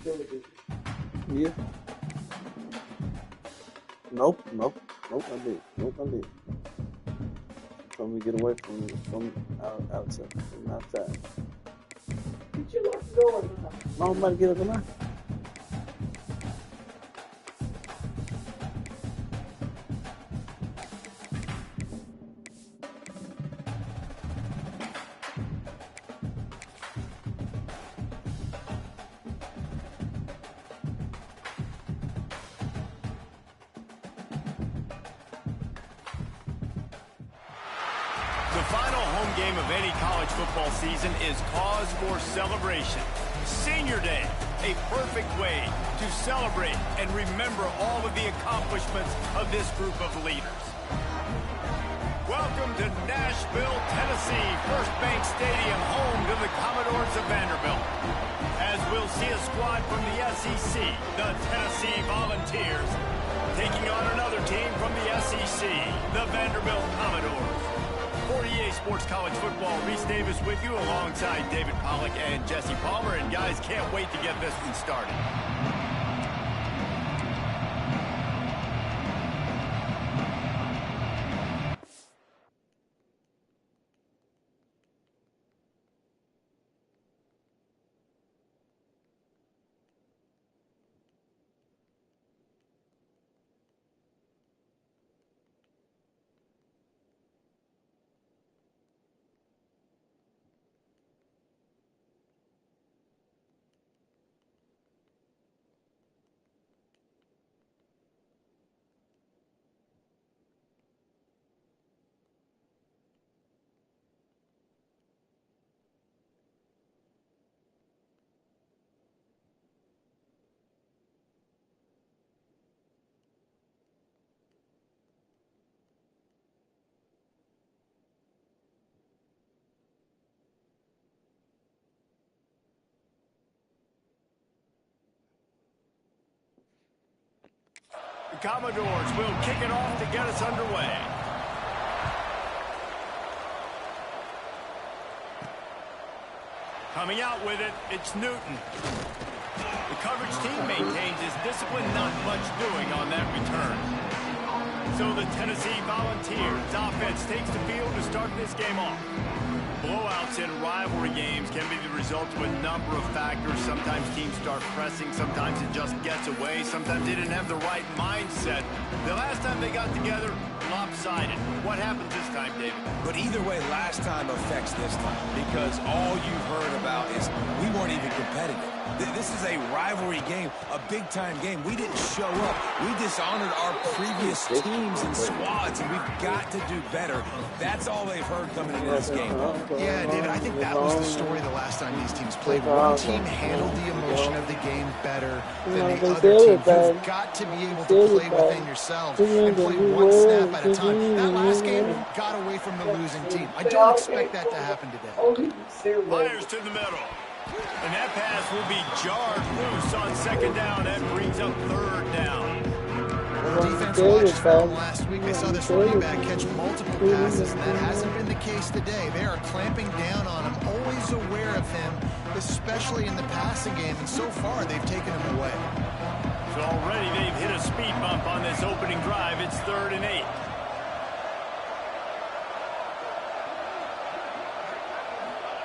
Yeah. Nope, I did. Told me to get away from outside. From outside. Did you lock the door? No, I'm about to get up now. The final home game of any college football season is cause for celebration. Senior Day, a perfect way to celebrate and remember all of the accomplishments of this group of leaders. Welcome to Nashville, Tennessee, First Bank Stadium, home to the Commodores of Vanderbilt. As we'll see a squad from the SEC, the Tennessee Volunteers, taking on another team from the SEC, the Vanderbilt Commodores. For EA Sports College Football, Reese Davis with you alongside David Pollack and Jesse Palmer. And guys, can't wait to get this one started. The Commodores will kick it off to get us underway. Coming out with it, it's Newton. The coverage team maintains his discipline, not much doing on that return. So the Tennessee Volunteers offense takes the field to start this game off. Blowouts in rivalry games can be the result of a number of factors. Sometimes teams start pressing, sometimes it just gets away, sometimes they didn't have the right mindset. The last time they got together, lopsided. What happens this time, David? But either way, last time affects this time, because all you've heard about is we weren't even competitive. This is a rivalry game, a big-time game. We didn't show up. We dishonored our previous teams and squads, and we've got to do better. That's all they've heard coming into this game. Yeah, David, I think that was the story the last time these teams played. One team handled the emotion of the game better than the other team. You've got to be able to play within yourselves and play one snap at a time. That last game got away from the losing team. I don't expect that to happen today. Myers to the middle. And that pass will be jarred loose on second down. That brings up third down. Defense watched film last week. They saw this running back catch multiple passes, and that hasn't been the case today. They are clamping down on him, always aware of him, especially in the passing game, and so far they've taken him away. So already they've hit a speed bump on this opening drive. It's 3rd and 8.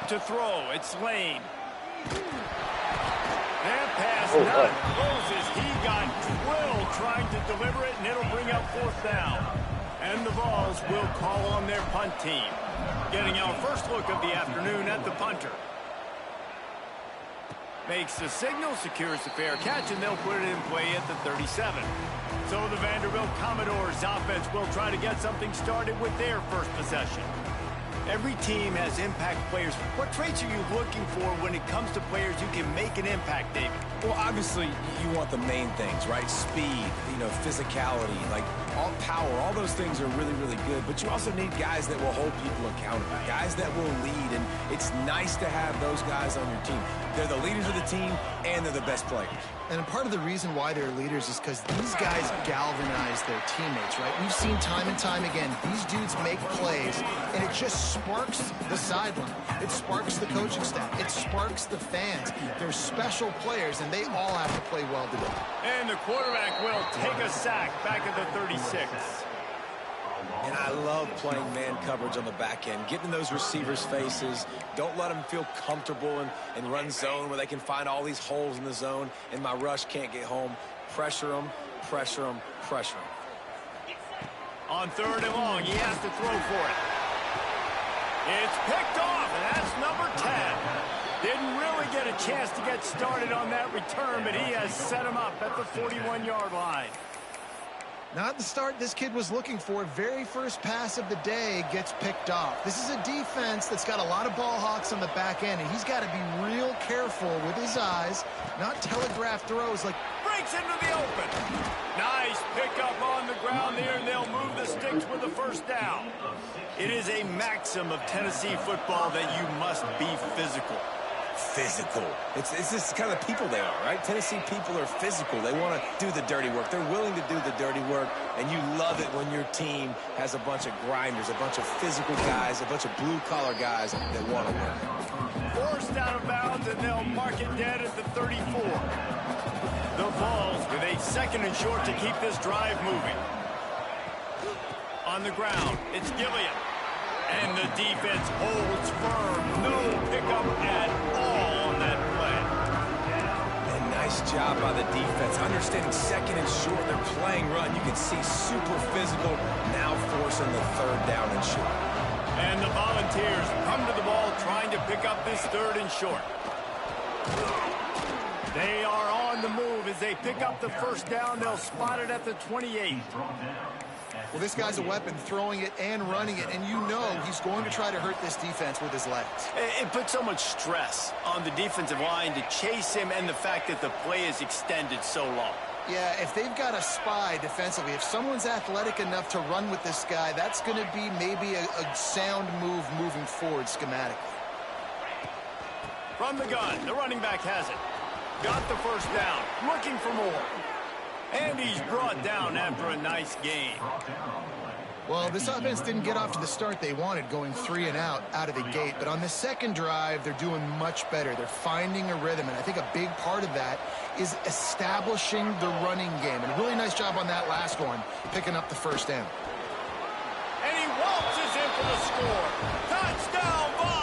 To throw, it's Lane. That pass not close as he got drilled trying to deliver it, and it'll bring up 4th down. And the Vols will call on their punt team. Getting our first look of the afternoon at the punter. Makes the signal, secures the fair catch, and they'll put it in play at the 37. So the Vanderbilt Commodores offense will try to get something started with their first possession. Every team has impact players. What traits are you looking for when it comes to players who can make an impact, David? Well, obviously, you want the main things, right? Speed, physicality, like all power, all those things are really, really good. But you also need guys that will hold people accountable, guys that will lead. And it's nice to have those guys on your team. They're the leaders of the team, and they're the best players. And part of the reason why they're leaders is because these guys galvanize their teammates, right? We've seen time and time again, these dudes make plays, and it just sparks the sideline. It sparks the coaching staff. It sparks the fans. They're special players, and they all have to play well today. And the quarterback will take a sack back at the 36. And I love playing man coverage on the back end, getting in those receivers' faces. Don't let them feel comfortable in run zone where they can find all these holes in the zone and my rush can't get home. Pressure them, pressure them, pressure them. On 3rd and long, he has to throw for it. It's picked off, and that's number 10. Didn't really get a chance to get started on that return, but he has set him up at the 41-yard line. Not the start this kid was looking for. Very first pass of the day gets picked off. This is a defense that's got a lot of ball hawks on the back end, and he's got to be real careful with his eyes, not telegraph throws like... Breaks into the open. Nice pickup on the ground there, and they'll move the sticks with the first down. It is a maxim of Tennessee football that you must be physical. Physical. It's just kind of people they are, right? Tennessee people are physical. They want to do the dirty work. They're willing to do the dirty work, and you love it when your team has a bunch of grinders, a bunch of physical guys, a bunch of blue-collar guys that want to work. Forced out of bounds, and they'll mark it dead at the 34. The Vols with a 2nd and short to keep this drive moving. On the ground, it's Gilliam. And the defense holds firm. No pickup at all on that play. And nice job by the defense. Understanding 2nd and short, they're playing run. You can see super physical, now forcing the 3rd down and short. And the Volunteers come to the ball trying to pick up this 3rd and short. They are on the move as they pick up the first down. They'll spot it at the 28. Well, this guy's a weapon, throwing it and running it, and you know he's going to try to hurt this defense with his legs. It puts so much stress on the defensive line to chase him and the fact that the play is extended so long. Yeah, if they've got a spy defensively, if someone's athletic enough to run with this guy, that's going to be maybe a sound move moving forward schematically. From the gun, the running back has it. Got the first down, looking for more. And he's brought down after a nice game. Well, this offense didn't get off to the start they wanted, going 3 and out of the gate. But on the second drive, they're doing much better. They're finding a rhythm, and I think a big part of that is establishing the running game. And a really nice job on that last one, picking up the first down. And he waltzes in for the score. Touchdown, Vols!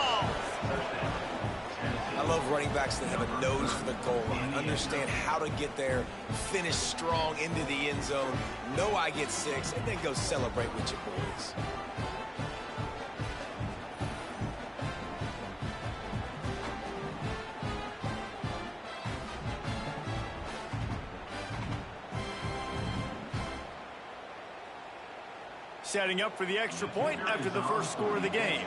I love running backs that have a nose for the goal line, understand how to get there, finish strong into the end zone, know I get 6, and then go celebrate with your boys. Setting up for the extra point after the first score of the game.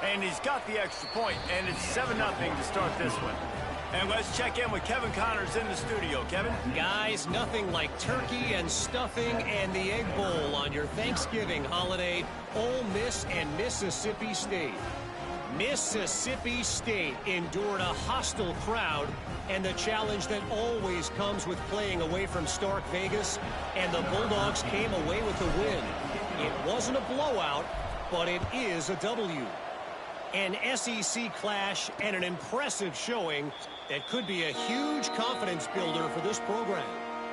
And he's got the extra point, and it's 7-0 to start this one. And let's check in with Kevin Connors in the studio. Kevin? Guys, nothing like turkey and stuffing and the Egg Bowl on your Thanksgiving holiday. Ole Miss and Mississippi State. Mississippi State endured a hostile crowd and the challenge that always comes with playing away from Stark Vegas, and the Bulldogs came away with the win. It wasn't a blowout, but it is a W. An SEC clash and an impressive showing that could be a huge confidence builder for this program.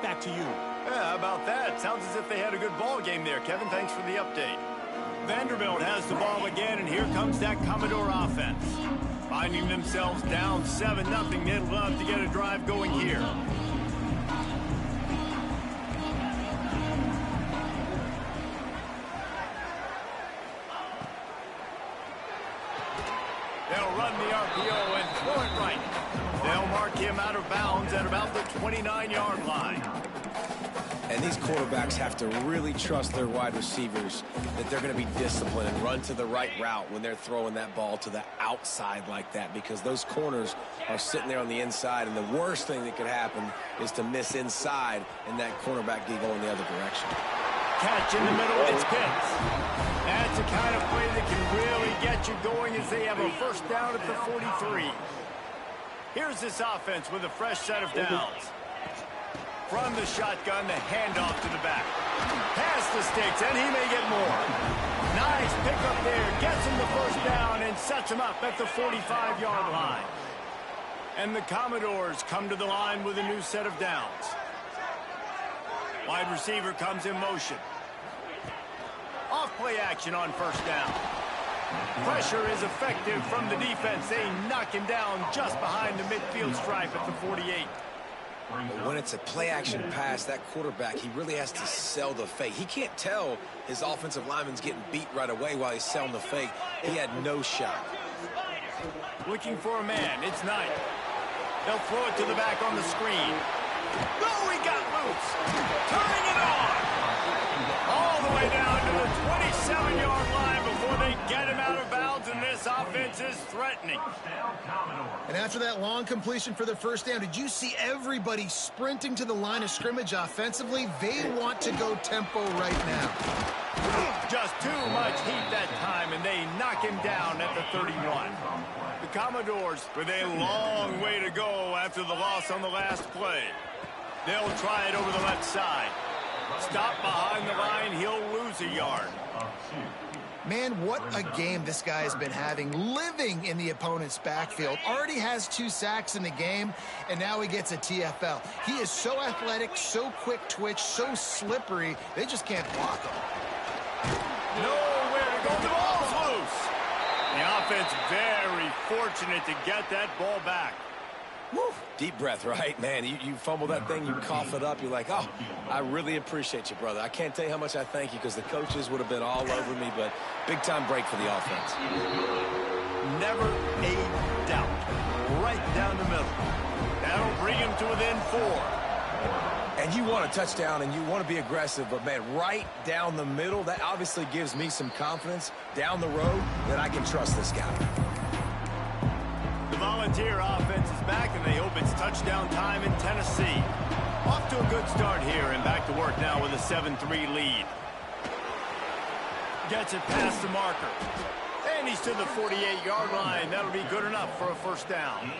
Back to you. Yeah, how about that? Sounds as if they had a good ball game there, Kevin. Thanks for the update. Vanderbilt has the ball again, and here comes that Commodore offense. Finding themselves down 7-0, they'd love to get a drive going here. They'll run the RPO and throw it right. They'll mark him out of bounds at about the 29-yard line. And these quarterbacks have to really trust their wide receivers that they're going to be disciplined and run to the right route when they're throwing that ball to the outside like that, because those corners are sitting there on the inside, and the worst thing that could happen is to miss inside and that cornerback be going the other direction. Catch in the middle, it's Pitts. That's the kind of play that can really get you going as they have a first down at the 43. Here's this offense with a fresh set of downs. From the shotgun, the handoff to the back. Pass the sticks, and he may get more. Nice pickup there. Gets him the first down and sets him up at the 45-yard line. And the Commodores come to the line with a new set of downs. Wide receiver comes in motion. Off play action on first down. Pressure is effective from the defense. They knock him down just behind the midfield stripe at the 48. When it's a play-action pass, that quarterback, he really has to sell the fake. He can't tell his offensive lineman's getting beat right away while he's selling the fake. He had no shot. Looking for a man. It's Knight. They'll throw it to the back on the screen. Oh, he got loose. Turning it on. All the way down to the 27-yard line before they get him out of bounds, and this offense is threatening. And after that long completion for the first down, did you see everybody sprinting to the line of scrimmage offensively? They want to go tempo right now. Just too much heat that time, and they knock him down at the 31. The Commodores with a long way to go after the loss on the last play. They'll try it over the left side. Stop behind the line, he'll lose a yard. Man, what a game this guy has been having, living in the opponent's backfield. Already has 2 sacks in the game, and now he gets a TFL. He is so athletic, so quick twitch, so slippery, they just can't block him. Nowhere to go, the ball's loose. The offense very fortunate to get that ball back. Woo. Deep breath, right? Man, you fumble that thing, you cough it up, you're like, oh, I really appreciate you, brother. I can't tell you how much I thank you because the coaches would have been all over me, but big-time break for the offense. Never a doubt. Right down the middle. That'll bring him to within 4. And you want a touchdown and you want to be aggressive, but, man, right down the middle, that obviously gives me some confidence down the road that I can trust this guy. The Volunteer offense is back, and they hope it's touchdown time in Tennessee. Off to a good start here, and back to work now with a 7-3 lead. Gets it past the marker. And he's to the 48-yard line. That'll be good enough for a first down.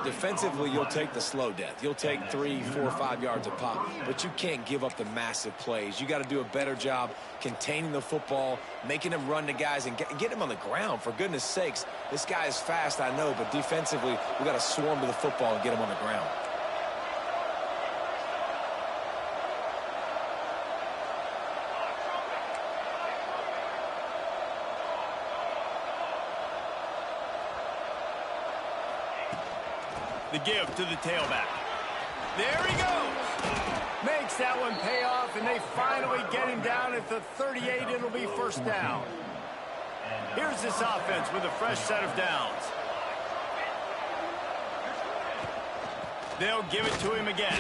Defensively, you'll take the slow death. You'll take 3, 4, 5 yards a pop, but you can't give up the massive plays. You got to do a better job containing the football, making him run to guys, and get him on the ground. For goodness sakes, this guy is fast, I know, but defensively, we got to swarm to the football and get him on the ground. The give to the tailback. There he goes. Makes that one pay off, and they finally get him down at the 38. It'll be first down. Here's this offense with a fresh set of downs. They'll give it to him again.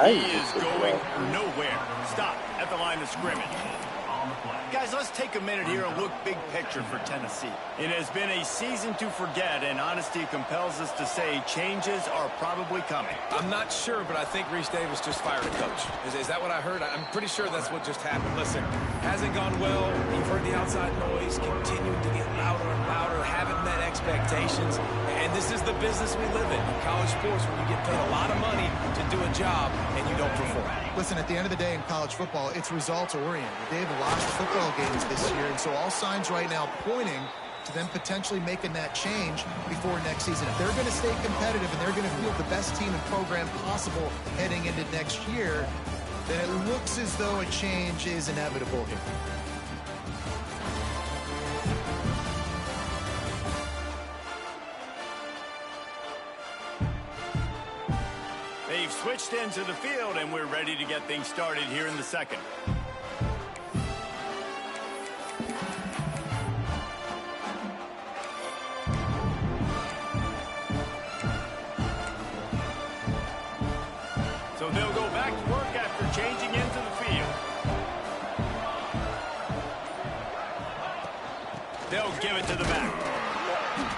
He is going nowhere. Stop at the line of scrimmage. Guys, let's take a minute here and look big picture for Tennessee. It has been a season to forget, and honesty compels us to say changes are probably coming. I'm not sure, but I think Reese Davis just fired a coach. Is that what I heard? I'm pretty sure that's what just happened. Listen, hasn't gone well. You've heard the outside noise, continuing to get louder and louder, haven't met expectations. And this is the business we live in college sports, where you get paid a lot of money to do a job and you don't perform. Listen, at the end of the day in college football, it's results-oriented. They've lost football games this year, and so all signs right now pointing to them potentially making that change before next season. If they're going to stay competitive and they're going to field the best team and program possible heading into next year, then it looks as though a change is inevitable here. They've switched into the field, and we're ready to get things started here in the second. So they'll go back to work after changing into the field. They'll give it to the back.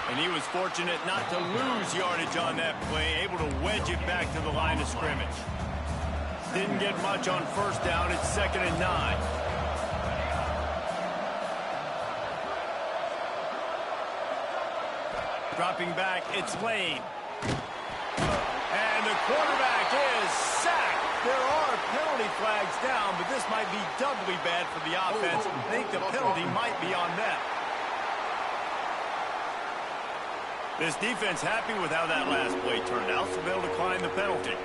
And he was fortunate not to lose yardage on that play, able to wedge it back to the line of scrimmage. Didn't get much on first down. It's 2nd and 9. Dropping back, it's Lane. quarterback is sacked. There are penalty flags down, but this might be doubly bad for the offense. I think the penalty might be on them. This defense happy with how that last play turned out, so they'll decline the penalty.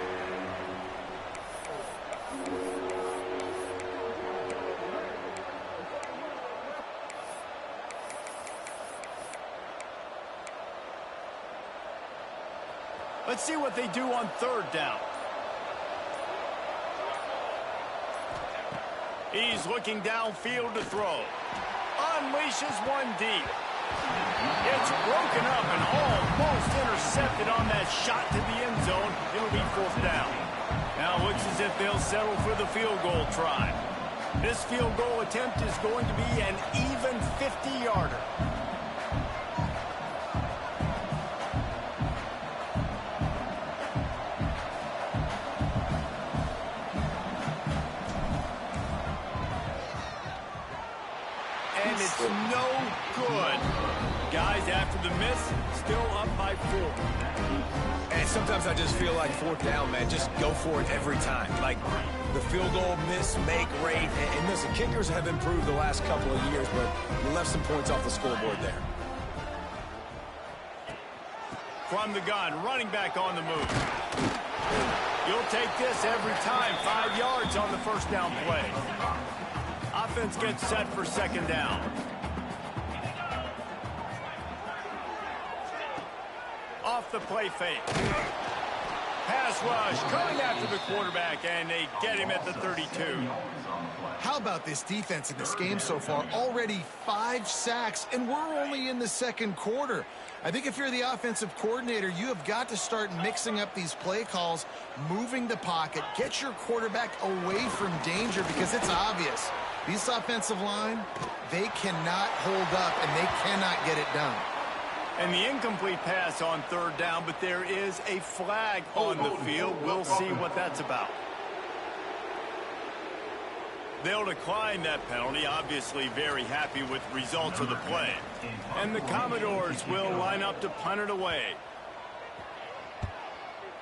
Let's see what they do on third down. He's looking downfield to throw. Unleashes one deep. It's broken up and almost intercepted on that shot to the end zone. It'll be fourth down. Now it looks as if they'll settle for the field goal try. This field goal attempt is going to be an even 50-yarder. And it's no good. Guys, after the miss, still up by 4. And sometimes I just feel like fourth down, man, just go for it every time. Like the field goal miss, make rate. And listen, kickers have improved the last couple of years, but you left some points off the scoreboard there. From the gun, running back on the move. You'll take this every time. 5 yards on the first down play. Offense gets set for second down. Off the play fake. Pass rush coming after the quarterback, and they get him at the 32. How about this defense in this game so far? Already 5 sacks, and we're only in the second quarter. I think if you're the offensive coordinator, you have got to start mixing up these play calls, moving the pocket, get your quarterback away from danger, because it's obvious. This offensive line, they cannot hold up, and they cannot get it done. And the incomplete pass on third down, but there is a flag on the field. We'll see what that's about. They'll decline that penalty, obviously very happy with the results of the play. And the Commodores will line up to punt it away.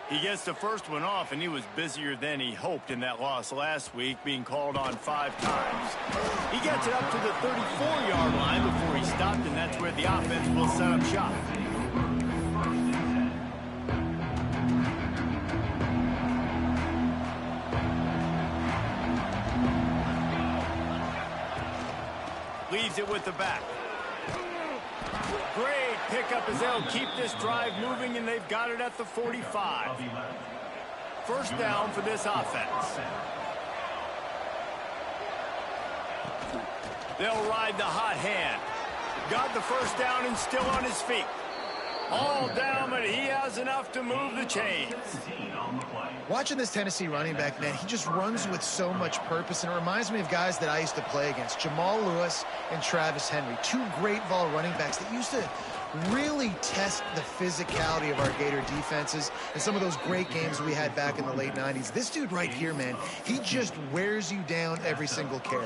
He gets the first one off, and he was busier than he hoped in that loss last week, being called on 5 times. He gets it up to the 34-yard line before he stopped, and that's where the offense will set up shop. Leaves it with the back. Great pickup as they'll keep this drive moving, and they've got it at the 45. First down for this offense. They'll ride the hot hand. Got the first down and still on his feet. All down, but he has enough to move the chains. Watching this Tennessee running back, man, he just runs with so much purpose, and it reminds me of guys that I used to play against, Jamal Lewis and Travis Henry, 2 great vol running backs that used to really test the physicality of our Gator defenses and some of those great games we had back in the late 90s. This dude right here, man, he just wears you down every single carry.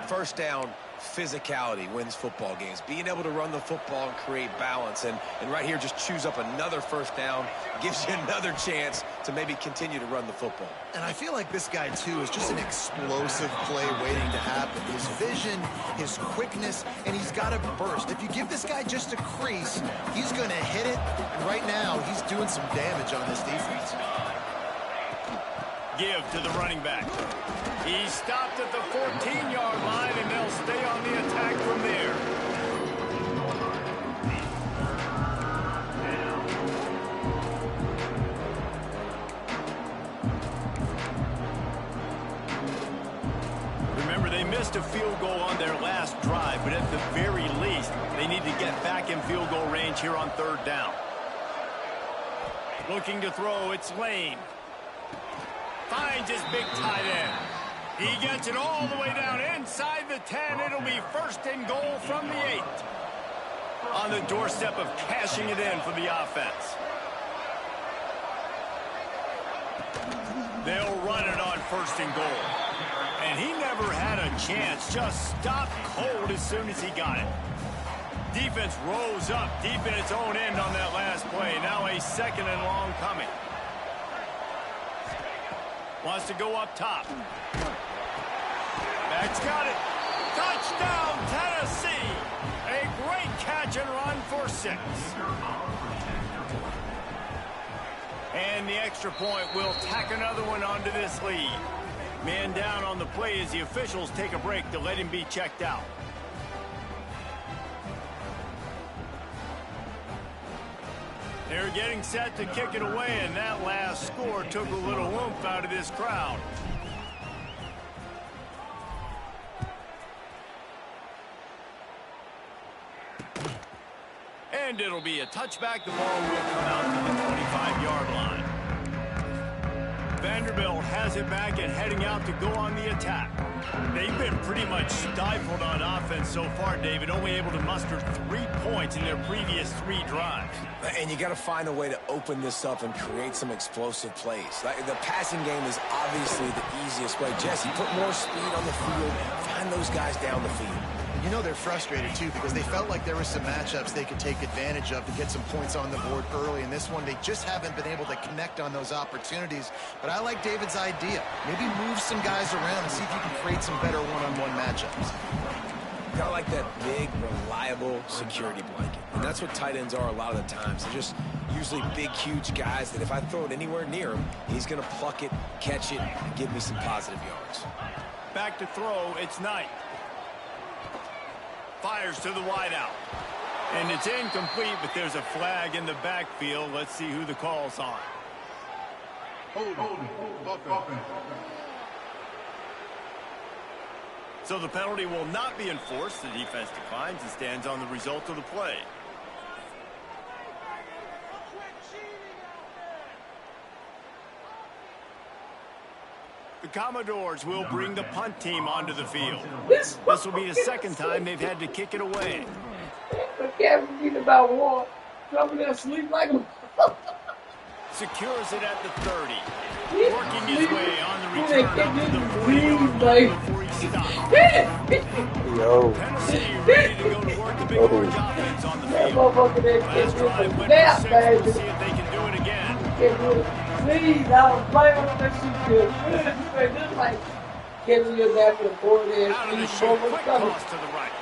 First down, physicality wins football games. Being able to run the football and create balance, and right here just chews up another first down, gives you another chance to maybe continue to run the football. And I feel like this guy, too, is just an explosive play waiting to happen. His vision, his quickness, and he's got a burst. If you give this guy just a crease, he's going to hit it. And right now, he's doing some damage on this defense. Give to the running back. He stopped at the 14-yard line, and they'll stay on the attack from there. Remember, they missed a field goal on their last drive, but at the very least, they need to get back in field goal range here on third down. Looking to throw, it's Lane. Finds his big tight end. He gets it all the way down inside the 10. It'll be first and goal from the 8. On the doorstep of cashing it in for the offense. They'll run it on first and goal. And he never had a chance. Just stopped cold as soon as he got it. Defense rose up deep in its own end on that last play. Now a second and long coming. Wants to go up top. That's got it. Touchdown, Tennessee. A great catch and run for 6. And the extra point will tack another one onto this lead. Man down on the play as the officials take a break to let him be checked out. They're getting set to kick it away, and that last score took a little oomph out of this crowd. And it'll be a touchback. The ball will come out to the 25-yard line. Vanderbilt has it back and heading out to go on the attack. They've been pretty much stifled on offense so far, David, only able to muster 3 points in their previous 3 drives. And you got to find a way to open this up and create some explosive plays. The passing game is obviously the easiest way. Jesse, put more speed on the field, find those guys down the field. You know they're frustrated, too, because they felt like there were some matchups they could take advantage of to get some points on the board early. In this one, they just haven't been able to connect on those opportunities. But I like David's idea. Maybe move some guys around and see if you can create some better one-on-one matchups. Kind of like that big, reliable security blanket. And that's what tight ends are a lot of the times. They're just usually big, huge guys that if I throw it anywhere near him, he's going to pluck it, catch it, and give me some positive yards. Back to throw, it's Knight. Fires to the wideout. And it's incomplete, but there's a flag in the backfield. Let's see who the call's on. So the penalty will not be enforced. The defense declines and stands on the result of the play. The Commodores will bring the punt team onto the field. This will be the second time they've had to kick it away. Can't about one. Something that sleep like a Secures it at the 30. Working his way on the return up to the 40-yard line before he stops. Tennessee ready to go to work the big orange offense on the field. Last drive went for 6. We'll see if they can do it again. Please, I was playing with that shit good. Just like catching your natural board there. Out of the shoot, quick toss to the right.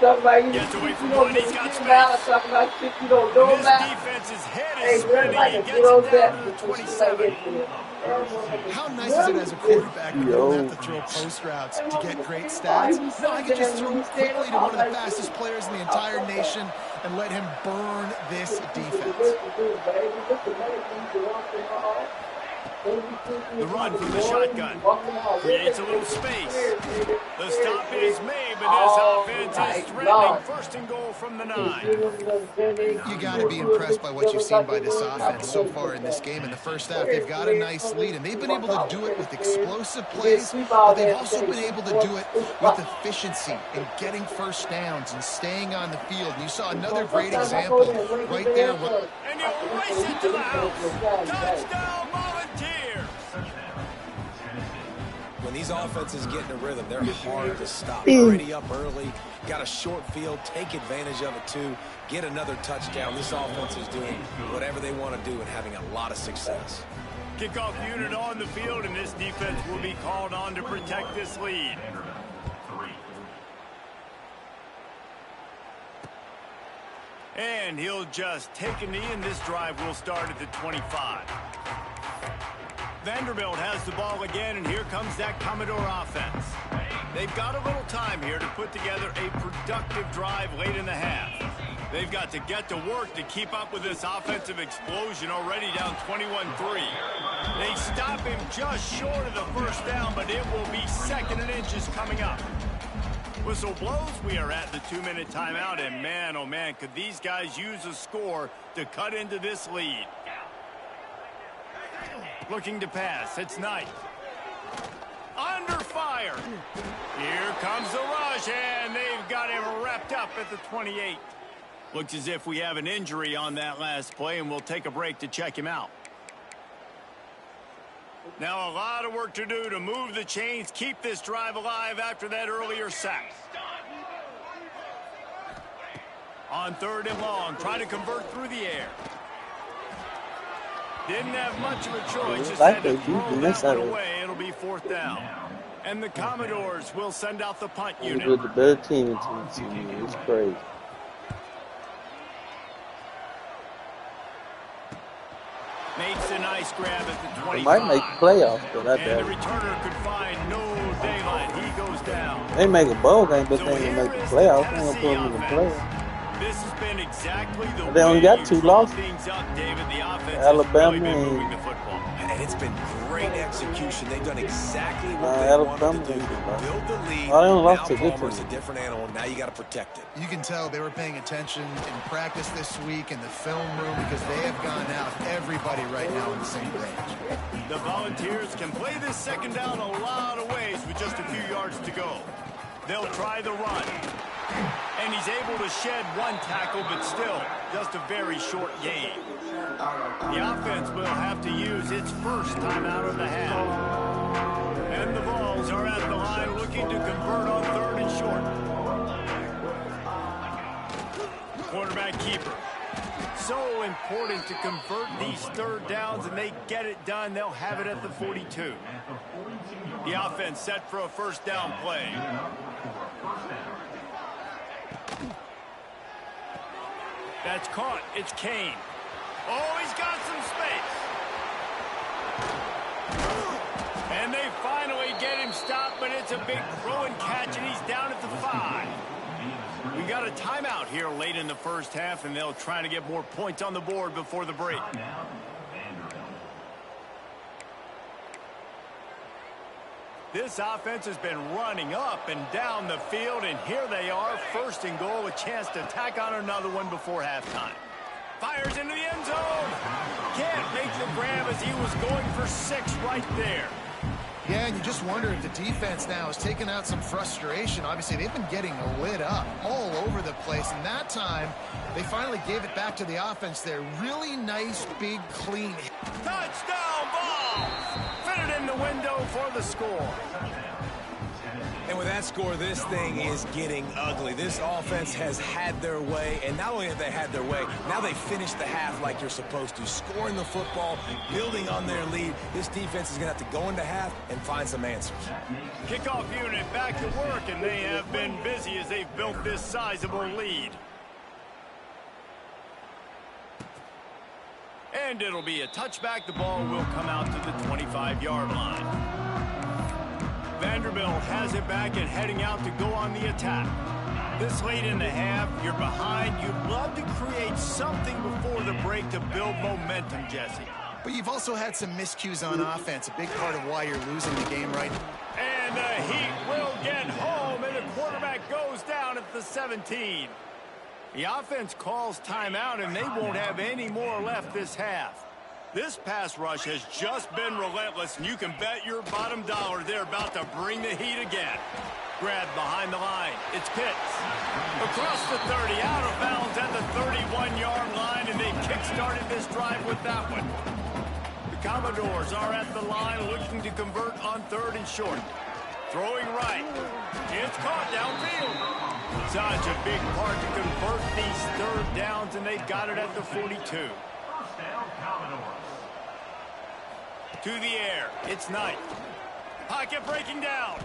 Somebody Gets away from you one, don't he's got get out, space. something about shit you don't know This about. defense's head Hey, is really spinning. like He a gets good old it down bet to the before she 27. like it. How nice is it as a quarterback when you don't have to throw post routes to get great stats? No, I can just throw quickly to one of the fastest players in the entire nation and let him burn this defense. The run from the shotgun creates a little space. The stop is made, but this offense is threatening first and goal from the 9. You got to be impressed by what you've seen by this offense so far in this game. In the first half, they've got a nice lead, and they've been able to do it with explosive plays, but they've also been able to do it with efficiency and getting first downs and staying on the field. And you saw another great example right there. And he'll race it to the house. Touchdown, Volunteers! When these offenses get in a rhythm, they're hard to stop. Already up early, got a short field, take advantage of it too, get another touchdown. This offense is doing whatever they want to do and having a lot of success. Kickoff unit on the field, and this defense will be called on to protect this lead. And he'll just take a knee, and this drive will start at the 25. Vanderbilt has the ball again, and here comes that Commodore offense. They've got a little time here to put together a productive drive late in the half. They've got to get to work to keep up with this offensive explosion, already down 21-3. They stop him just short of the first down, but it will be second and inches coming up. Whistle blows, we are at the 2-minute timeout, and man, oh man, could these guys use a score to cut into this lead. Looking to pass, it's Knight. Under fire. Here comes the rush, and they've got him wrapped up at the 28. Looks as if we have an injury on that last play, and we'll take a break to check him out. Now a lot of work to do to move the chains, keep this drive alive after that earlier sack. On 3rd and long, try to convert through the air. Didn't have much of a choice. Just like had to that. You throw can that miss one out. away. It'll be 4th down. And the Commodores will send out the punt unit. With the better team in Tennessee, man. It's crazy. Makes a nice grab at the 25. They might make the playoffs, but I And doubt the it. returner could find no daylight. He goes down. They make a bowl game, but So they ain't here gonna make the is playoffs. They the ain't gonna put them in the Tennessee playoffs. This has been exactly the They only way got you 2 draw losses. things up, David. The offense Alabama has really been and- moving the football. And it's been great execution. They've done exactly what they Alabama wanted to do. and- Build the lead. Oh, they only lost Now to a good Palmer's a team. different animal. Now you got to protect it. You can tell they were paying attention in practice this week in the film room because they have gone out everybody right now on the same page. The Volunteers can play this 2nd down a lot of ways with just a few yards to go. They'll try the run. And he's able to shed 1 tackle, but still, just a very short gain. The offense will have to use its first timeout of the half. And the Vols are at the line looking to convert on 3rd and short. Quarterback keeper. So important to convert these 3rd downs, and they get it done. They'll have it at the 42. The offense set for a 1st down play. That's caught. It's Kane. Oh, he's got some space. And they finally get him stopped, but it's a big throw and catch, and he's down at the 5. We got a timeout here late in the 1st half, and they'll try to get more points on the board before the break. This offense has been running up and down the field, and here they are, 1st and goal, a chance to tack on another one before halftime. Fires into the end zone. Can't make the grab as he was going for 6 right there. Yeah, and you just wonder if the defense now has taken out some frustration. Obviously, they've been getting lit up all over the place, and that time they finally gave it back to the offense there. Really nice, big, clean hit. Touchdown ball! Fitted in the window for the score. And with that score, this thing is getting ugly. This offense has had their way, and not only have they had their way, now they finished the half like you're supposed to, scoring the football, building on their lead. This defense is going to have to go into half and find some answers. Kickoff unit back to work, and they have been busy as they've built this sizable lead. And it'll be a touchback. The ball will come out to the 25-yard line. Vanderbilt has it back and heading out to go on the attack. This late in the half, you're behind. You'd love to create something before the break to build momentum, Jesse. But you've also had some miscues on offense, a big part of why you're losing the game right now. And the Heat will get home, and the quarterback goes down at the 17. The offense calls timeout, and they won't have any more left this half. This pass rush has just been relentless, and you can bet your bottom dollar they're about to bring the heat again. Grabbed behind the line. It's Pitts. Across the 30, out of bounds at the 31-yard line, and they kick-started this drive with that one. The Commodores are at the line looking to convert on 3rd and short. Throwing right. It's caught downfield. Such a big part to convert these 3rd downs, and they've got it at the 42. To the air. It's Knight. Pocket breaking down.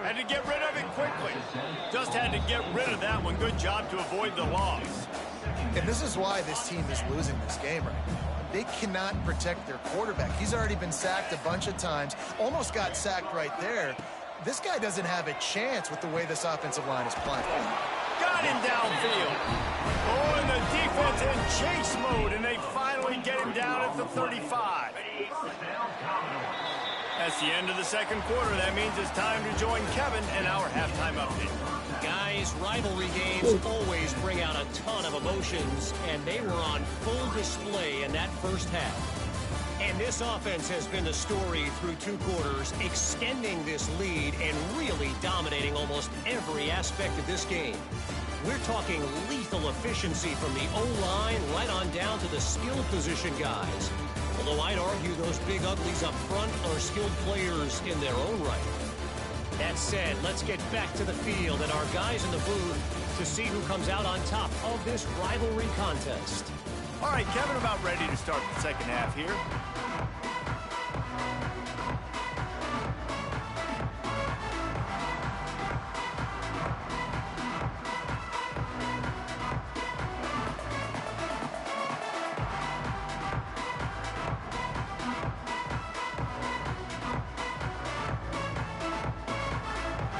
Had to get rid of it quickly. Just had to get rid of that one. Good job to avoid the loss. And this is why this team is losing this game right now. They cannot protect their quarterback. He's already been sacked a bunch of times. Almost got sacked right there. This guy doesn't have a chance with the way this offensive line is playing. Got him downfield. Oh, and the defense in chase mode, and they finally get him down at the 35. That's the end of the 2nd quarter. That means it's time to join Kevin and our halftime update. Guys, rivalry games always bring out a ton of emotions, and they were on full display in that 1st half. And this offense has been the story through 2 quarters, extending this lead and really dominating almost every aspect of this game. We're talking lethal efficiency from the O-line right on down to the skill position guys. Although I'd argue those big uglies up front are skilled players in their own right. That said, let's get back to the field and our guys in the booth to see who comes out on top of this rivalry contest. All right, Kevin, about ready to start the second half here.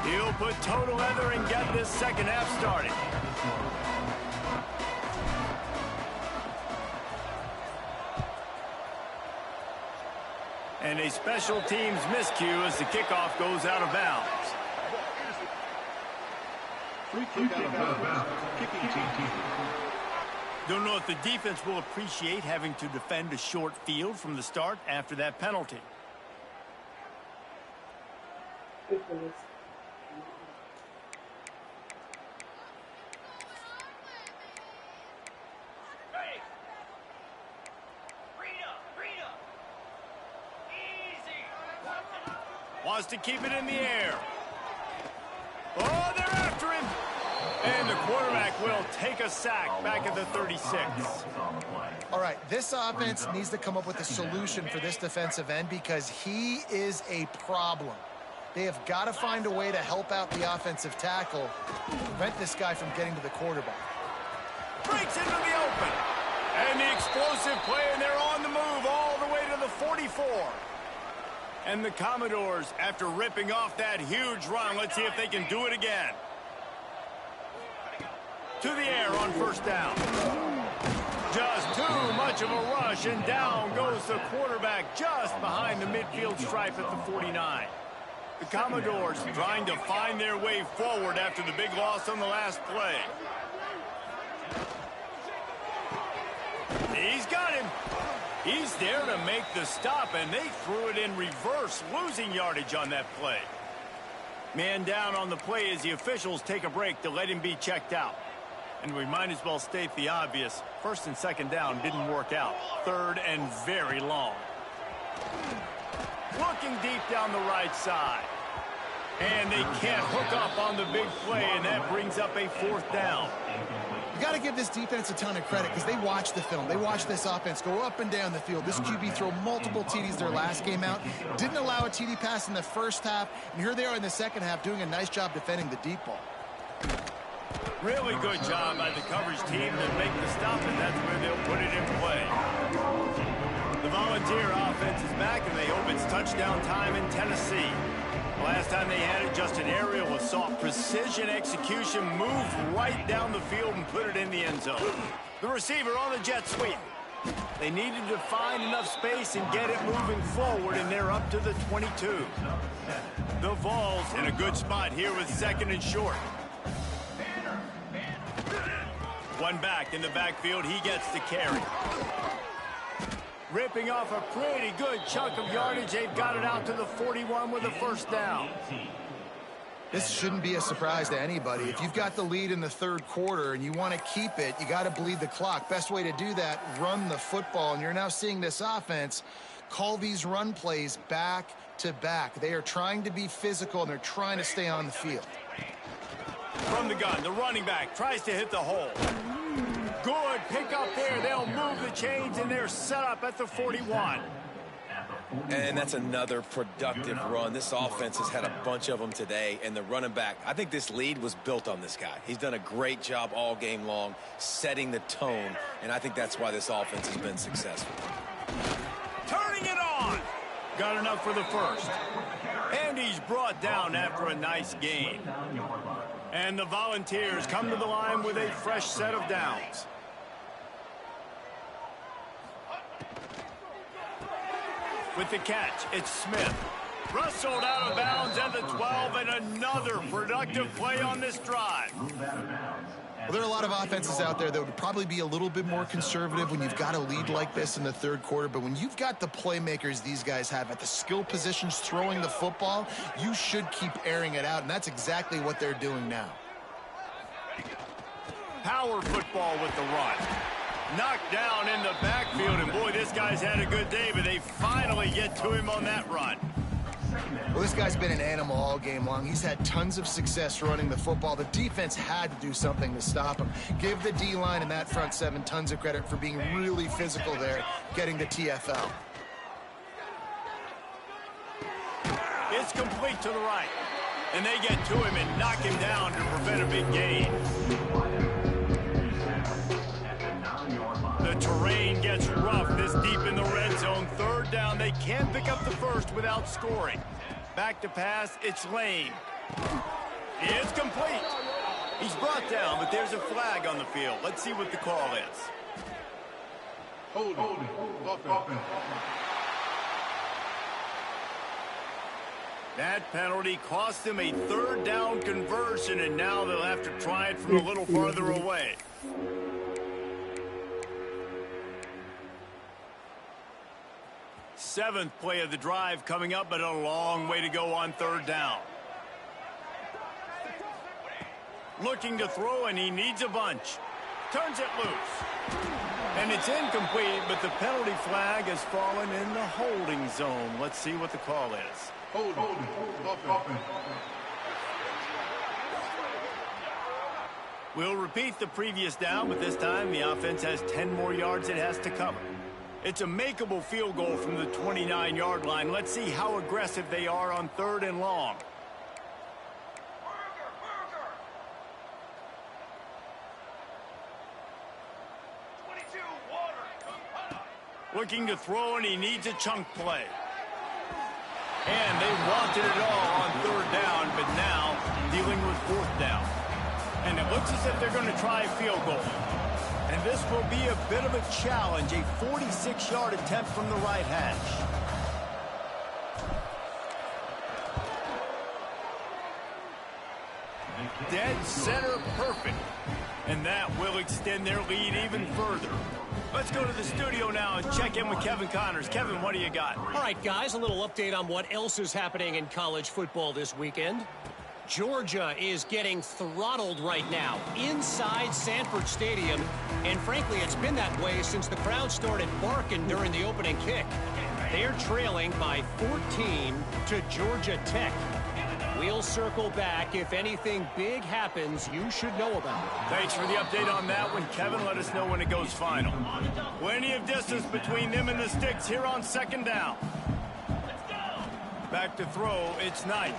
He'll put total leather and get this second half started. And a special teams miscue as the kickoff goes out of bounds. Free kick out of bounds. Kicking team. Don't know if the defense will appreciate having to defend a short field from the start after that penalty. Wants to keep it in the air. Oh, they're after him. And the quarterback will take a sack back at the 36. All right, this offense needs to come up with a solution for this defensive end because he is a problem. They have got to find a way to help out the offensive tackle, prevent this guy from getting to the quarterback. Breaks into the open. And the explosive play, and they're on the move all the way to the 44. And the Commodores, after ripping off that huge run, let's see if they can do it again. To the air on first down. Just too much of a rush, and down goes the quarterback just behind the midfield stripe at the 49. The Commodores trying to find their way forward after the big loss on the last play. He's got him. He's there to make the stop, and they threw it in reverse, losing yardage on that play. Man down on the play as the officials take a break to let him be checked out. And we might as well state the obvious. First and second down didn't work out. Third and very long. Looking deep down the right side. And they can't hook up on the big play, and that brings up a fourth down. You got to give this defense a ton of credit because they watch the film. They watch this offense go up and down the field. This QB throw multiple TDs their last game out. Didn't allow a TD pass in the first half. And here they are in the second half doing a nice job defending the deep ball. Really good job by the coverage team to make the stop, and that's where they'll put it in play. The Volunteer offense is back, and they hope it's touchdown time in Tennessee. Last time they had it, just an aerial assault, precision execution, moved right down the field and put it in the end zone. The receiver on the jet sweep. They needed to find enough space and get it moving forward, and they're up to the 22. The Vols in a good spot here with second and short. One back in the backfield, he gets the carry. Ripping off a pretty good chunk of yardage. They've got it out to the 41 with a first down. This shouldn't be a surprise to anybody. If you've got the lead in the third quarter and you want to keep it, you got to bleed the clock. Best way to do that, run the football. And you're now seeing this offense call these run plays back to back. They are trying to be physical, and they're trying to stay on the field. From the gun, the running back tries to hit the hole. Good pick up there. They'll move the chains, and they're set up at the 41. And that's another productive run. This offense has had a bunch of them today, and the running back, I think this lead was built on this guy. He's done a great job all game long, setting the tone, and I think that's why this offense has been successful. Turning it on. Got enough for the first. And he's brought down after a nice gain. And the Volunteers come to the line with a fresh set of downs. With the catch, it's Smith. Rustled out of bounds at the 12, and another productive play on this drive. Well, there are a lot of offenses out there that would probably be a little bit more conservative when you've got a lead like this in the third quarter. But when you've got the playmakers these guys have at the skill positions throwing the football, you should keep airing it out, and that's exactly what they're doing now. Power football with the run. Knocked down in the backfield, and boy, this guy's had a good day, but they finally get to him on that run. Well, this guy's been an animal all game long. He's had tons of success running the football. The defense had to do something to stop him. Give the D-line and that front seven tons of credit for being really physical there, getting the TFL. It's complete to the right. And they get to him and knock him down to prevent a big gain. The terrain gets rough this deep in the red zone. Third down, they can't pick up the first without scoring. Back to pass, it's Lane. It's complete. He's brought down, but there's a flag on the field. Let's see what the call is. Holding. Offense. That penalty cost them a third down conversion, and now they'll have to try it from a little farther away. Seventh play of the drive coming up, but a long way to go on third down. Looking to throw, and he needs a bunch. Turns it loose. And it's incomplete, but the penalty flag has fallen in the holding zone. Let's see what the call is. Holding. Offense. We'll repeat the previous down, but this time the offense has 10 more yards it has to cover. It's a makeable field goal from the 29-yard line. Let's see how aggressive they are on third and long. Looking to throw, and he needs a chunk play. And they wanted it all on third down, but now dealing with fourth down. And it looks as if they're going to try a field goal. And this will be a bit of a challenge, a 46-yard attempt from the right hash. Dead center perfect. And that will extend their lead even further. Let's go to the studio now and check in with Kevin Connors. Kevin, what do you got? All right, guys, a little update on what else is happening in college football this weekend. Georgia is getting throttled right now inside Sanford Stadium. And frankly, it's been that way since the crowd started barking during the opening kick. They're trailing by 14 to Georgia Tech. We'll circle back. If anything big happens, you should know about it. Thanks for the update on that one, Kevin. Let us know when it goes final. Plenty of distance between them and the sticks here on second down. Back to throw, it's Knight.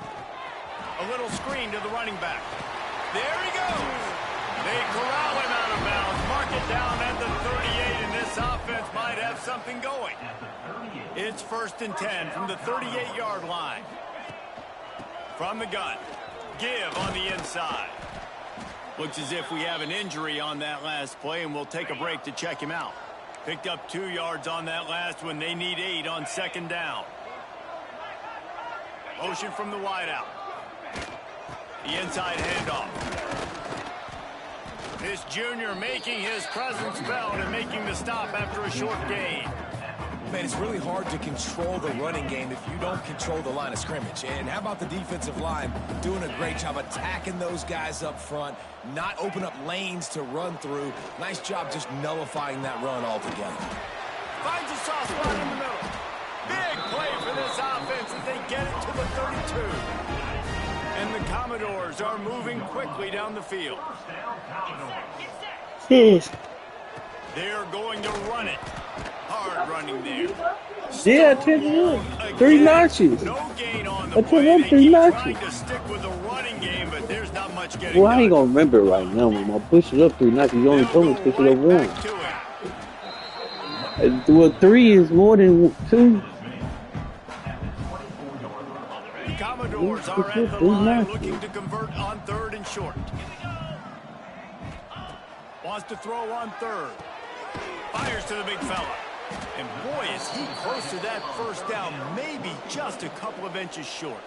A little screen to the running back. There he goes. They corral him out of bounds. Mark it down at the 38, and this offense might have something going. It's 1st and 10 from the 38-yard line. From the gun. Give on the inside. Looks as if we have an injury on that last play, and we'll take a break to check him out. Picked up 2 yards on that last one. They need 8 on second down. Motion from the wideout. The inside handoff. This junior making his presence felt and making the stop after a short gain. Man, it's really hard to control the running game if you don't control the line of scrimmage. And how about the defensive line doing a great job attacking those guys up front, not open up lanes to run through. Nice job just nullifying that run altogether. Finds a soft spot in the middle. Big play for this offense as they get it to the 32. And the Commodores are moving quickly down the field. They're going to run it. Hard running there. Yeah, 3 notches. No gain on the I told play. him They 3 keep notches. trying to stick with the running game, but there's not much getting Well, I ain't done. gonna remember right now. When I push it up 3 notches, you only told me to push it up 1. Back to it. Well, 3 is more than 2. Commodores are at the line looking to convert on third and short. Wants to throw on third. Fires to the big fella. And boy, is he close to that first down, maybe just a couple of inches short.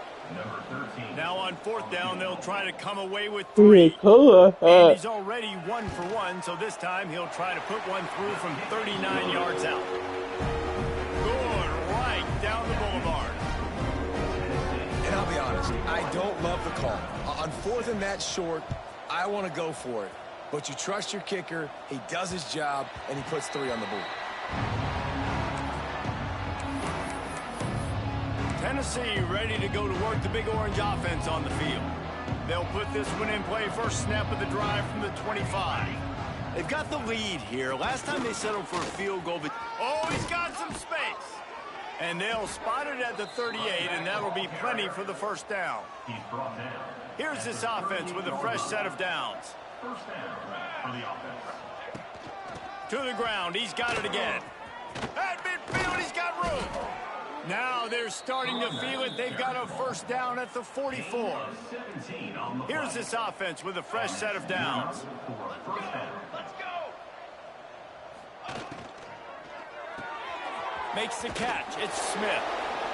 Now on 4th down, they'll try to come away with 3. And he's already 1 for 1, so this time he'll try to put one through from 39 yards out. Good, right down the boulevard. And I'll be honest, I don't love the call. On 4th and that short, I want to go for it. But you trust your kicker, he does his job, and he puts 3 on the board. Tennessee ready to go to work the big orange offense on the field. They'll put this one in play first snap of the drive from the 25. They've got the lead here. Last time they settled for a field goal, but oh, he's got some space. And they'll spot it at the 38, and that'll be plenty for the first down. He's brought down. Here's this offense with a fresh set of downs. First down for the offense. To the ground, he's got it again. At midfield, he's got room. Now they're starting to feel it. They've got a first down at the 44. Here's this offense with a fresh set of downs. Let's go. Makes the catch. It's Smith.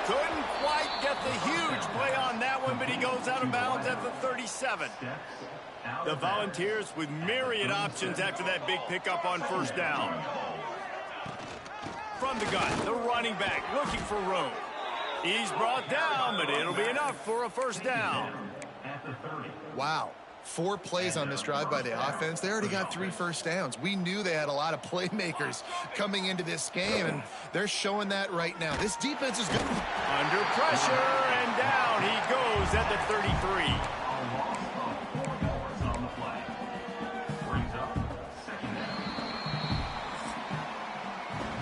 Couldn't quite get the huge play on that one, but he goes out of bounds at the 37. The Volunteers with myriad options after that big pickup on first down. From the gun, the running back looking for room. He's brought down, but it'll be enough for a first down. Wow. 4 plays on this drive by the offense. They already got 3 first downs. We knew they had a lot of playmakers coming into this game, and they're showing that right now. This defense is good. Under pressure, and down he goes at the 33.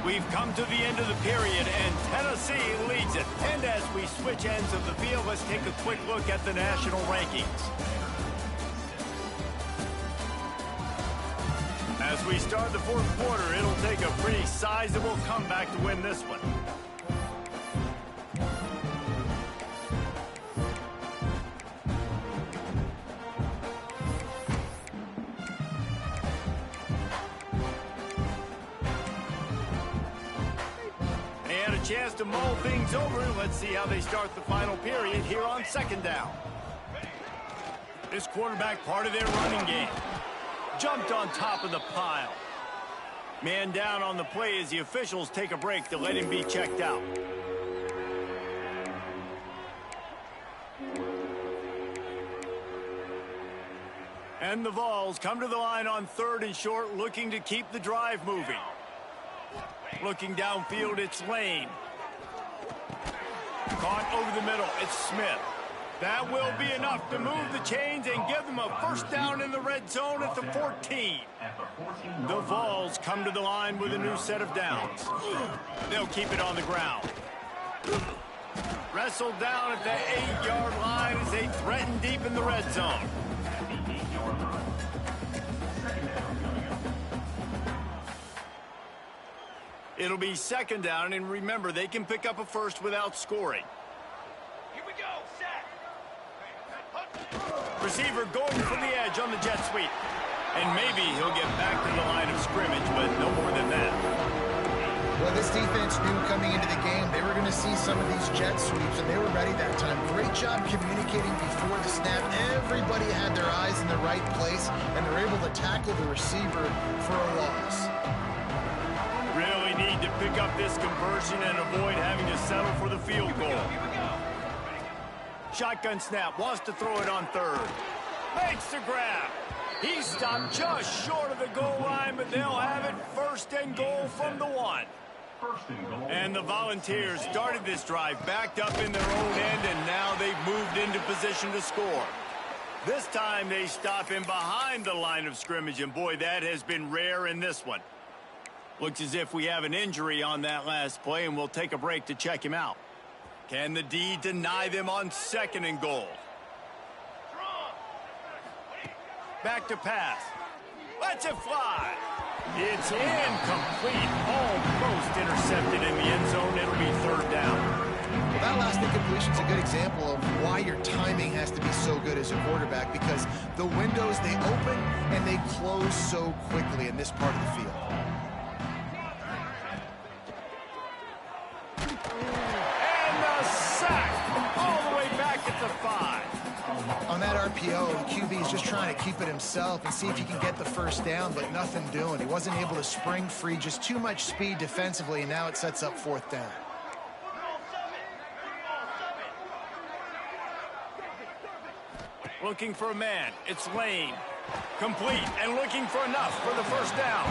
We've come to the end of the period, and Tennessee leads it. And as we switch ends of the field, let's take a quick look at the national rankings. As we start the fourth quarter, it'll take a pretty sizable comeback to win this one. They had a chance to mull things over. Let's see how they start the final period here on second down. This quarterback part of their running game. Jumped on top of the pile. Man down on the play as the officials take a break to let him be checked out. And the Vols come to the line on 3rd and short, looking to keep the drive moving. Looking downfield, it's Lane. Caught over the middle, it's Smith. That will be enough to move the chains and give them a first down in the red zone at the 14. The Vols come to the line with a new set of downs. They'll keep it on the ground. Wrestled down at the 8-yard line as they threaten deep in the red zone. It'll be second down, and remember, they can pick up a first without scoring. Receiver going for the edge on the jet sweep. And maybe he'll get back to the line of scrimmage, but no more than that. Well, this defense knew coming into the game they were going to see some of these jet sweeps, and they were ready that time. Great job communicating before the snap. Everybody had their eyes in the right place, and they're able to tackle the receiver for a loss. Really need to pick up this conversion and avoid having to settle for the field goal. Shotgun snap, wants to throw it on 3rd. Makes the grab. He stopped just short of the goal line, but they'll have it 1st and goal from the 1. And the Volunteers started this drive, backed up in their own end, and now they've moved into position to score. This time they stop him behind the line of scrimmage, and boy, that has been rare in this one. Looks as if we have an injury on that last play, and we'll take a break to check him out. Can the D deny them on 2nd and goal? Back to pass. Lets it fly. It's incomplete. Almost intercepted in the end zone. It'll be 3rd down. Well, that last incompletion is a good example of why your timing has to be so good as a quarterback, because the windows, they open and they close so quickly in this part of the field. The 5. On that RPO, the QB is just trying to keep it himself and see if he can get the first down, but nothing doing. He wasn't able to spring free, just too much speed defensively, and now it sets up 4th down. Looking for a man. It's Lane. Complete and looking for enough for the first down.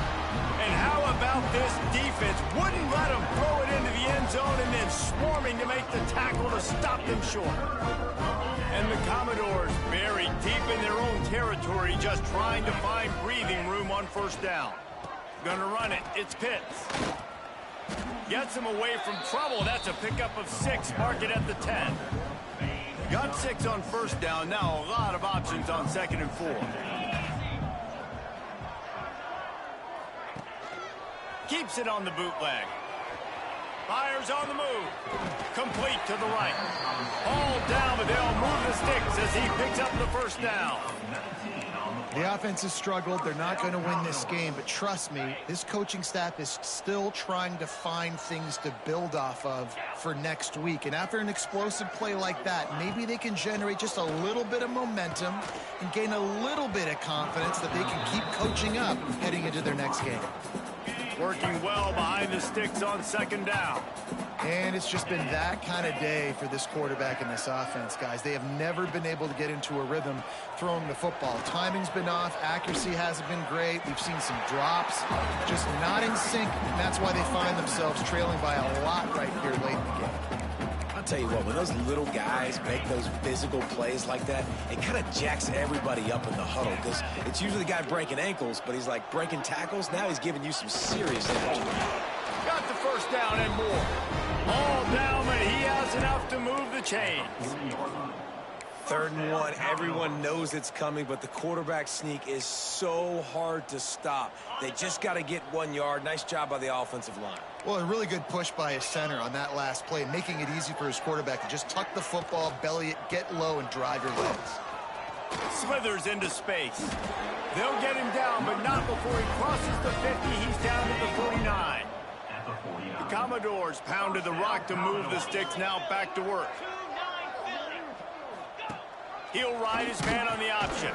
And how about this defense? Wouldn't let them throw it into the end zone and then swarming to make the tackle to stop them short. And the Commodores buried deep in their own territory, just trying to find breathing room on first down. Gonna run it. It's Pitts. Gets him away from trouble. That's a pickup of 6. Mark it at the 10. Got 6 on first down. Now a lot of options on 2nd and 4. Keeps it on the bootleg. Fires on the move. Complete to the right. All down, but they'll move the sticks as he picks up the first down. The offense has struggled. They're not going to win this game, but trust me, this coaching staff is still trying to find things to build off of for next week. And after an explosive play like that, maybe they can generate just a little bit of momentum and gain a little bit of confidence that they can keep coaching up heading into their next game. Working well behind the sticks on 2nd down. And it's just been that kind of day for this quarterback and this offense, guys. They have never been able to get into a rhythm throwing the football. Timing's been off. Accuracy hasn't been great. We've seen some drops, just not in sync. And that's why they find themselves trailing by a lot right here late in the game. I'll tell you what, when those little guys make those physical plays like that, it kind of jacks everybody up in the huddle, because it's usually the guy breaking ankles, but he's like breaking tackles. Now he's giving you some serious energy. Got the first down and more. All down, but he has enough to move the chains. 3rd and 1, everyone knows it's coming, but the quarterback sneak is so hard to stop. They just got to get 1 yard. Nice job by the offensive line. Well, a really good push by his center on that last play, making it easy for his quarterback to just tuck the football, belly it, get low, and drive your legs. Slithers into space. They'll get him down, but not before he crosses the 50. He's down to the 49. The Commodores pounded the rock to move the sticks. Now back to work. He'll ride his man on the option.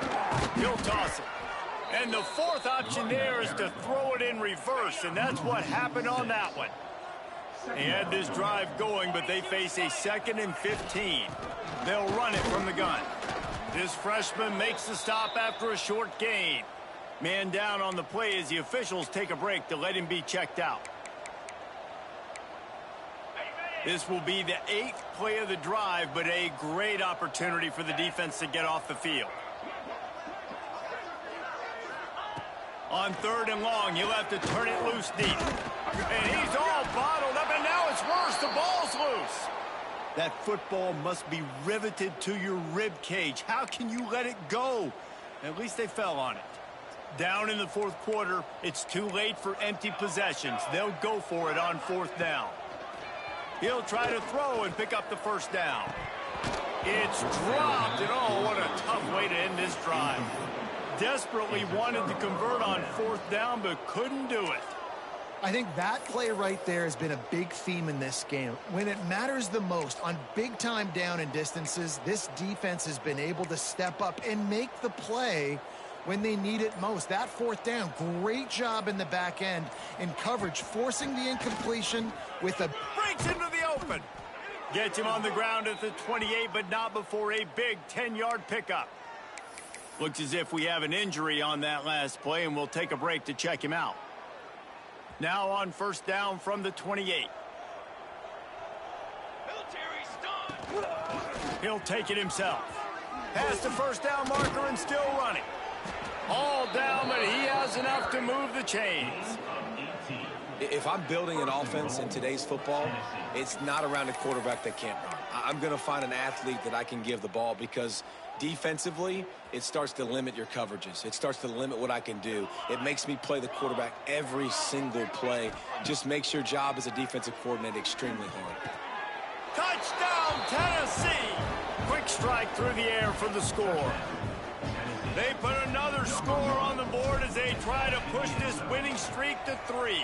He'll toss it. And the 4th option there is to throw it in reverse, and that's what happened on that one. He had this drive going, but they face a 2nd and 15. They'll run it from the gun. This freshman makes the stop after a short gain. Man down on the play as the officials take a break to let him be checked out. This will be the 8th play of the drive, but a great opportunity for the defense to get off the field. On 3rd and long, he'll have to turn it loose deep. And he's all bottled up, and now it's worse. The ball's loose. That football must be riveted to your rib cage. How can you let it go? At least they fell on it. Down in the 4th quarter, it's too late for empty possessions. They'll go for it on 4th down. He'll try to throw and pick up the first down. It's dropped, and oh, what a tough way to end this drive. Desperately wanted to convert on 4th down, but couldn't do it. I think that play right there has been a big theme in this game. When it matters the most, on big-time down and distances, this defense has been able to step up and make the play when they need it most. That 4th down, great job in the back end in coverage, forcing the incompletion with a... Breaks into the open. Gets him on the ground at the 28, but not before a big 10-yard pickup. Looks as if we have an injury on that last play, and we'll take a break to check him out. Now on 1st down from the 28. He'll take it himself. Past the 1st down marker and still running. All down, but he has enough to move the chains. If I'm building an offense in today's football, it's not around a quarterback that can't run. I'm going to find an athlete that I can give the ball, because defensively, it starts to limit your coverages. It starts to limit what I can do. It makes me play the quarterback every single play. Just makes your job as a defensive coordinator extremely hard. Touchdown, Tennessee! Quick strike through the air for the score. They put another score on the board as they try to push this winning streak to 3.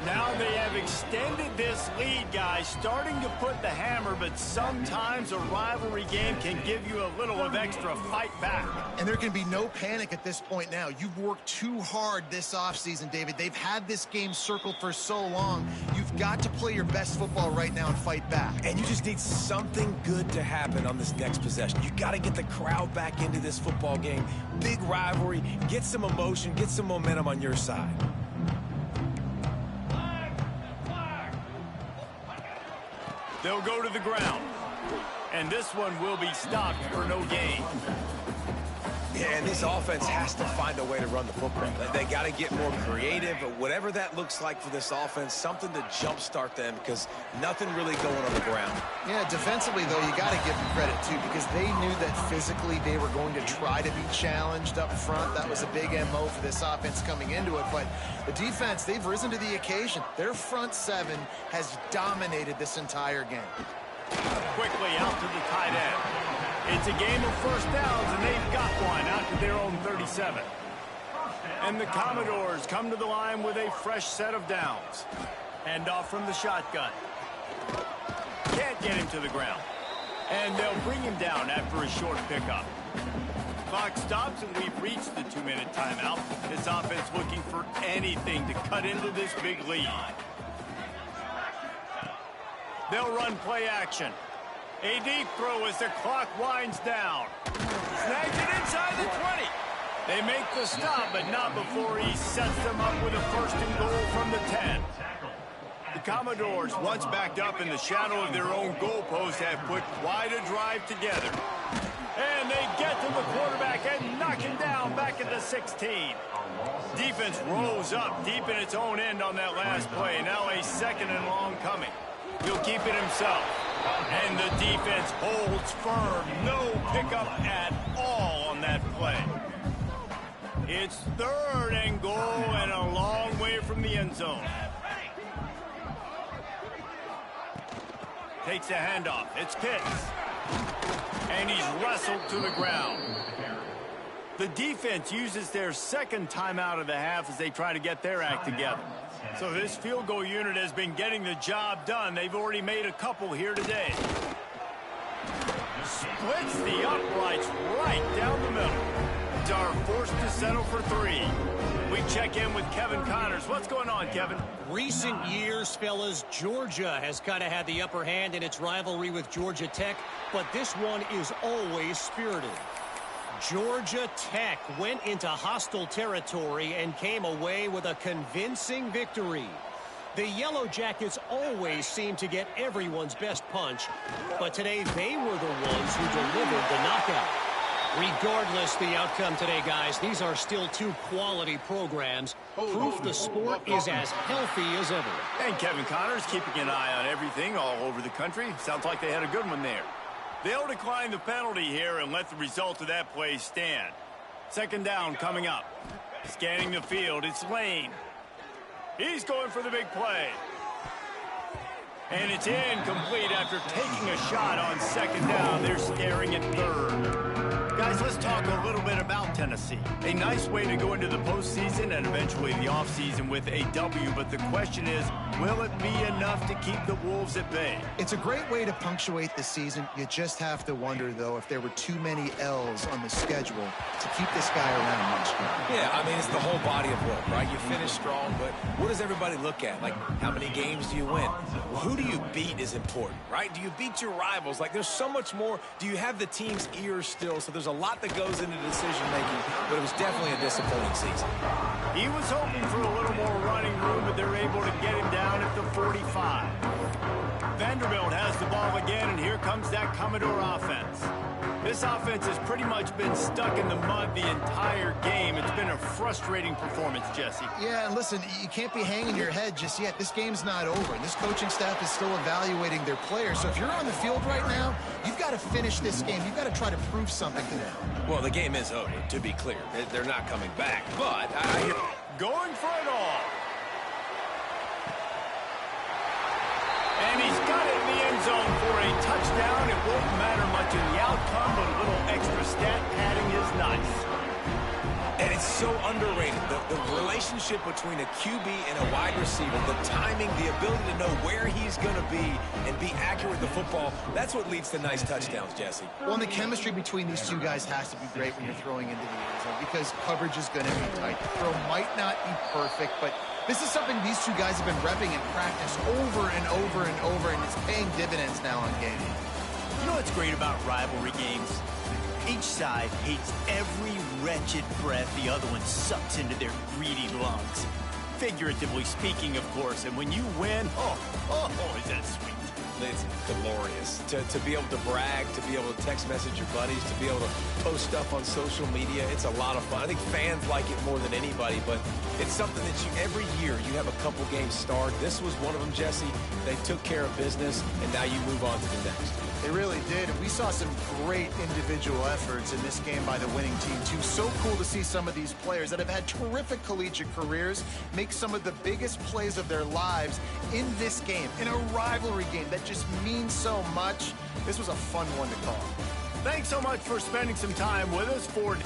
Now they have extended this lead, guys, starting to put the hammer, but sometimes a rivalry game can give you a little of extra fight back. And there can be no panic at this point now. You've worked too hard this offseason, David. They've had this game circled for so long. You've got to play your best football right now and fight back. And you just need something good to happen on this next possession. You got to get the crowd back into this football game. Big rivalry, get some emotion, get some momentum on your side. They'll go to the ground. And this one will be stopped for no gain. Yeah, and this offense has to find a way to run the football. They got to get more creative, but whatever that looks like for this offense, something to jumpstart them because nothing really going on the ground. Yeah, defensively, though, you got to give them credit, too, because they knew that physically they were going to try to be challenged up front. That was a big MO for this offense coming into it, but the defense, they've risen to the occasion. Their front seven has dominated this entire game. Quickly out to the tight end. It's a game of first downs, and they've got one out to their own 37. And the Commodores come to the line with a fresh set of downs. Hand off from the shotgun. Can't get him to the ground. And they'll bring him down after a short pickup. Clock stops, and we've reached the 2-minute timeout. This offense looking for anything to cut into this big lead. They'll run play action. A deep throw as the clock winds down. Snags it inside the 20. They make the stop, but not before he sets them up with a first and goal from the 10. The Commodores, once backed up in the shadow of their own goalpost, have put quite a drive together. And they get to the quarterback and knock him down back at the 16. Defense rose up deep in its own end on that last play. Now a second and long coming. He'll keep it himself. And the defense holds firm. No pickup at all on that play. It's third and goal and a long way from the end zone. Takes a handoff. It's Pitts. And he's wrestled to the ground. The defense uses their second timeout of the half as they try to get their act together. So this field goal unit has been getting the job done. They've already made a couple here today. Splits the uprights right down the middle. Are forced to settle for 3. We check in with Kevin Connors. What's going on, Kevin? Recent years, fellas, Georgia has kind of had the upper hand in its rivalry with Georgia Tech, but this one is always spirited. Georgia Tech went into hostile territory and came away with a convincing victory. The Yellow Jackets always seem to get everyone's best punch, but today they were the ones who delivered the knockout. Regardless the outcome today, guys, these are still two quality programs. Proof the sport is as healthy as ever. And Kevin Connors keeping an eye on everything all over the country. Sounds like they had a good one there. They'll decline the penalty here and let the result of that play stand. Second down coming up. Scanning the field, it's Lane. He's going for the big play. And it's incomplete after taking a shot on second down. They're staring at third. Guys, let's talk a little bit about Tennessee. A nice way to go into the postseason and eventually the offseason with a W, but the question is, will it be enough to keep the Wolves at bay? It's a great way to punctuate the season. You just have to wonder, though, if there were too many L's on the schedule to keep this guy around next year. Yeah, I mean, it's the whole body of work, right? You finish strong, but what does everybody look at? Like, how many games do you win? Who do you beat is important, right? Do you beat your rivals? Like, there's so much more. Do you have the team's ears still? So there's a lot that goes into decision-making, but it was definitely a disappointing season. He was hoping for a little more running room, but they're able to get him down at the 45. Vanderbilt has the ball again, and here comes that Commodore offense. This offense has pretty much been stuck in the mud the entire game. It's been a frustrating performance, Jesse. Yeah, and listen, you can't be hanging your head just yet. This game's not over, and this coaching staff is still evaluating their players. So if you're on the field right now, you've got to finish this game. You've got to try to prove something to them. Well, the game is over, to be clear. They're not coming back, but I hear... Going for it all. And he's got it in the end zone for a touchdown. It won't matter much in the outcome, but a little extra stat padding is nice. And it's so underrated. The relationship between a QB and a wide receiver, the timing, the ability to know where he's going to be and be accurate with the football, that's what leads to nice touchdowns, Jesse. Well, and the chemistry between these two guys has to be great when you're throwing into the end zone because coverage is going to be tight. The throw might not be perfect, but this is something these two guys have been repping in practice over and over and over, and it's paying dividends now on game. You know what's great about rivalry games? Each side hates every wretched breath the other one sucks into their greedy lungs. Figuratively speaking, of course, and when you win, oh, is that sweet. It's glorious to be able to brag, to be able to text message your buddies, to be able to post stuff on social media. It's a lot of fun. I think fans like it more than anybody, but it's something that every year you have a couple games start. This was one of them, Jesse. They took care of business, and now you move on to the next. They really did, and we saw some great individual efforts in this game by the winning team, too. So cool to see some of these players that have had terrific collegiate careers make some of the biggest plays of their lives in this game, in a rivalry game that just means so much. This was a fun one to call. Thanks so much for spending some time with us for